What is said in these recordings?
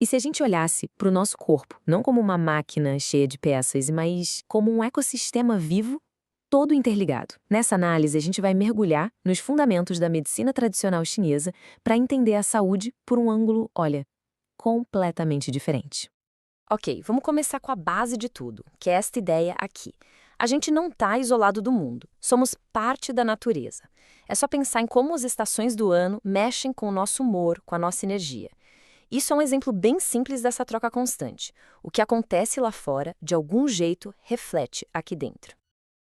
E se a gente olhasse para o nosso corpo, não como uma máquina cheia de peças, mas como um ecossistema vivo, todo interligado? Nessa análise, a gente vai mergulhar nos fundamentos da medicina tradicional chinesa para entender a saúde por um ângulo, olha, completamente diferente. Ok, vamos começar com a base de tudo, que é esta ideia aqui. A gente não está isolado do mundo, somos parte da natureza. É só pensar em como as estações do ano mexem com o nosso humor, com a nossa energia. Isso é um exemplo bem simples dessa troca constante. O que acontece lá fora, de algum jeito, reflete aqui dentro.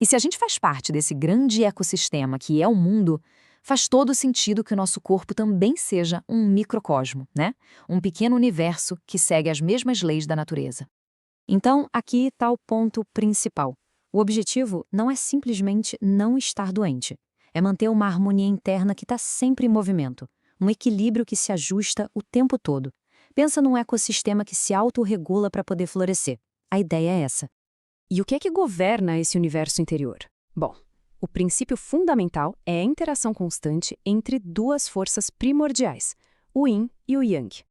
E se a gente faz parte desse grande ecossistema que é o mundo, faz todo sentido que o nosso corpo também seja um microcosmo, né? Um pequeno universo que segue as mesmas leis da natureza. Então, aqui está o ponto principal. O objetivo não é simplesmente não estar doente. É manter uma harmonia interna que está sempre em movimento, um equilíbrio que se ajusta o tempo todo. Pensa num ecossistema que se autorregula para poder florescer. A ideia é essa. E o que é que governa esse universo interior? Bom, o princípio fundamental é a interação constante entre duas forças primordiais, o Yin e o Yang.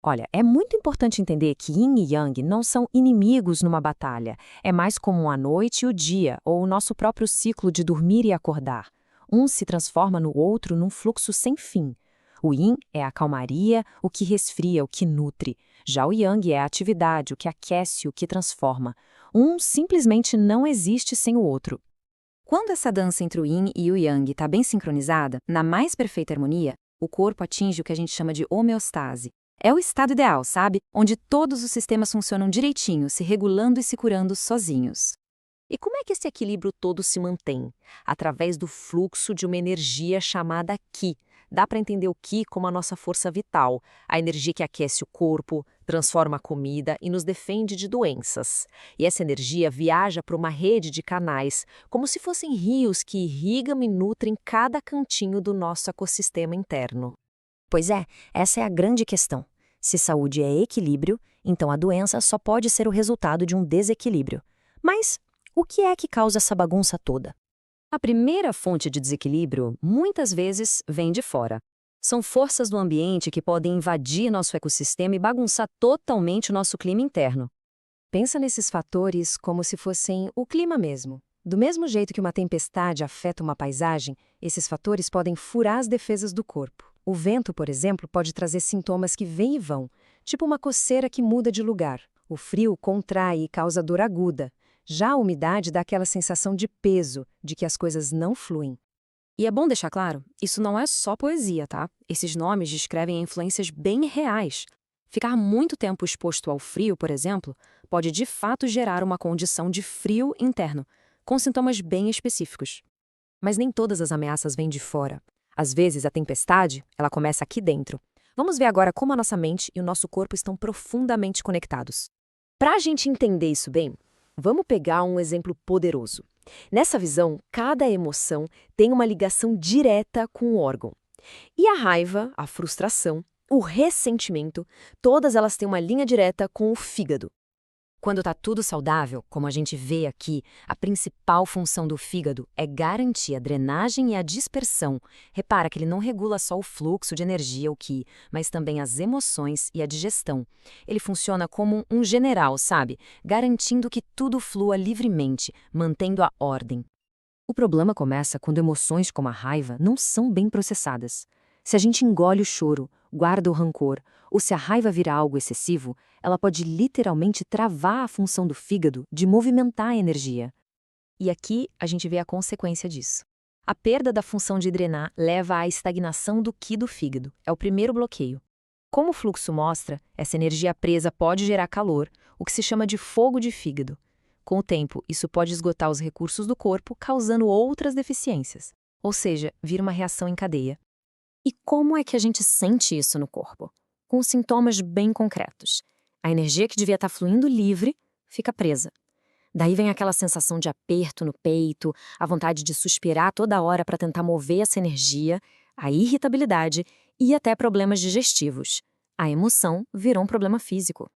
Olha, é muito importante entender que Yin e Yang não são inimigos numa batalha. É mais como a noite e o dia, ou o nosso próprio ciclo de dormir e acordar. Um se transforma no outro num fluxo sem fim. O Yin é a calmaria, o que resfria, o que nutre. Já o Yang é a atividade, o que aquece, o que transforma. Um simplesmente não existe sem o outro. Quando essa dança entre o Yin e o Yang está bem sincronizada, na mais perfeita harmonia, o corpo atinge o que a gente chama de homeostase. É o estado ideal, sabe? Onde todos os sistemas funcionam direitinho, se regulando e se curando sozinhos. E como é que esse equilíbrio todo se mantém? Através do fluxo de uma energia chamada Qi. Dá para entender o Qi como a nossa força vital, a energia que aquece o corpo, transforma a comida e nos defende de doenças. E essa energia viaja por uma rede de canais, como se fossem rios que irrigam e nutrem cada cantinho do nosso ecossistema interno. Pois é, essa é a grande questão. Se saúde é equilíbrio, então a doença só pode ser o resultado de um desequilíbrio. Mas o que é que causa essa bagunça toda? A primeira fonte de desequilíbrio, muitas vezes, vem de fora. São forças do ambiente que podem invadir nosso ecossistema e bagunçar totalmente o nosso clima interno. Pensa nesses fatores como se fossem o clima mesmo. Do mesmo jeito que uma tempestade afeta uma paisagem, esses fatores podem furar as defesas do corpo. O vento, por exemplo, pode trazer sintomas que vêm e vão, tipo uma coceira que muda de lugar. O frio contrai e causa dor aguda. Já a umidade dá aquela sensação de peso, de que as coisas não fluem. E é bom deixar claro, isso não é só poesia, tá? Esses nomes descrevem influências bem reais. Ficar muito tempo exposto ao frio, por exemplo, pode de fato gerar uma condição de frio interno, com sintomas bem específicos. Mas nem todas as ameaças vêm de fora. Às vezes, a tempestade, ela começa aqui dentro. Vamos ver agora como a nossa mente e o nosso corpo estão profundamente conectados. Para a gente entender isso bem, vamos pegar um exemplo poderoso. Nessa visão, cada emoção tem uma ligação direta com o órgão. E a raiva, a frustração, o ressentimento, todas elas têm uma linha direta com o fígado. Quando está tudo saudável, como a gente vê aqui, a principal função do fígado é garantir a drenagem e a dispersão. Repara que ele não regula só o fluxo de energia, o Qi, mas também as emoções e a digestão. Ele funciona como um general, sabe? Garantindo que tudo flua livremente, mantendo a ordem. O problema começa quando emoções como a raiva não são bem processadas. Se a gente engole o choro, guarda o rancor, ou se a raiva vira algo excessivo, ela pode literalmente travar a função do fígado de movimentar a energia. E aqui a gente vê a consequência disso. A perda da função de drenar leva à estagnação do Qi do fígado. É o primeiro bloqueio. Como o fluxo mostra, essa energia presa pode gerar calor, o que se chama de fogo de fígado. Com o tempo, isso pode esgotar os recursos do corpo, causando outras deficiências. Ou seja, vira uma reação em cadeia. E como é que a gente sente isso no corpo? Com sintomas bem concretos. A energia que devia estar fluindo livre fica presa. Daí vem aquela sensação de aperto no peito, a vontade de suspirar toda hora para tentar mover essa energia, a irritabilidade e até problemas digestivos. A emoção virou um problema físico.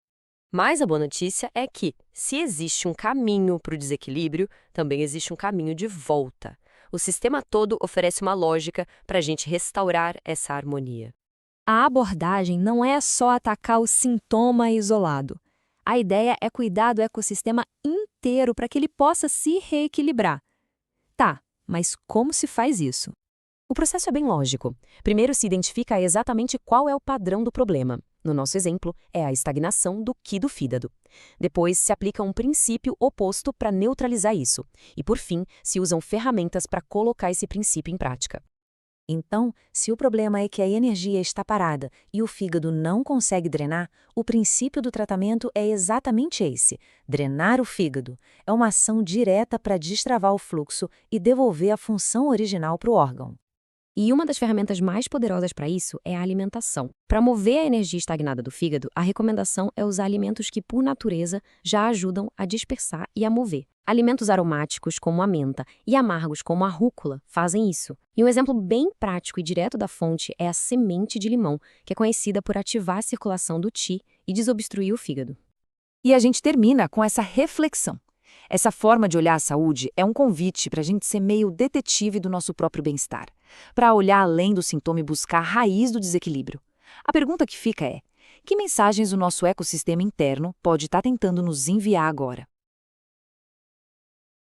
Mas a boa notícia é que, se existe um caminho para o desequilíbrio, também existe um caminho de volta. O sistema todo oferece uma lógica para a gente restaurar essa harmonia. A abordagem não é só atacar o sintoma isolado. A ideia é cuidar do ecossistema inteiro para que ele possa se reequilibrar. Tá, mas como se faz isso? O processo é bem lógico. Primeiro se identifica exatamente qual é o padrão do problema. No nosso exemplo, é a estagnação do Qi do fígado. Depois se aplica um princípio oposto para neutralizar isso. E por fim, se usam ferramentas para colocar esse princípio em prática. Então, se o problema é que a energia está parada e o fígado não consegue drenar, o princípio do tratamento é exatamente esse: drenar o fígado. É uma ação direta para destravar o fluxo e devolver a função original para o órgão. E uma das ferramentas mais poderosas para isso é a alimentação. Para mover a energia estagnada do fígado, a recomendação é usar alimentos que, por natureza, já ajudam a dispersar e a mover. Alimentos aromáticos, como a menta, e amargos, como a rúcula, fazem isso. E um exemplo bem prático e direto da fonte é a semente de limão, que é conhecida por ativar a circulação do Qi e desobstruir o fígado. E a gente termina com essa reflexão. Essa forma de olhar a saúde é um convite para a gente ser meio detetive do nosso próprio bem-estar, para olhar além do sintoma e buscar a raiz do desequilíbrio. A pergunta que fica é: que mensagens o nosso ecossistema interno pode estar tentando nos enviar agora?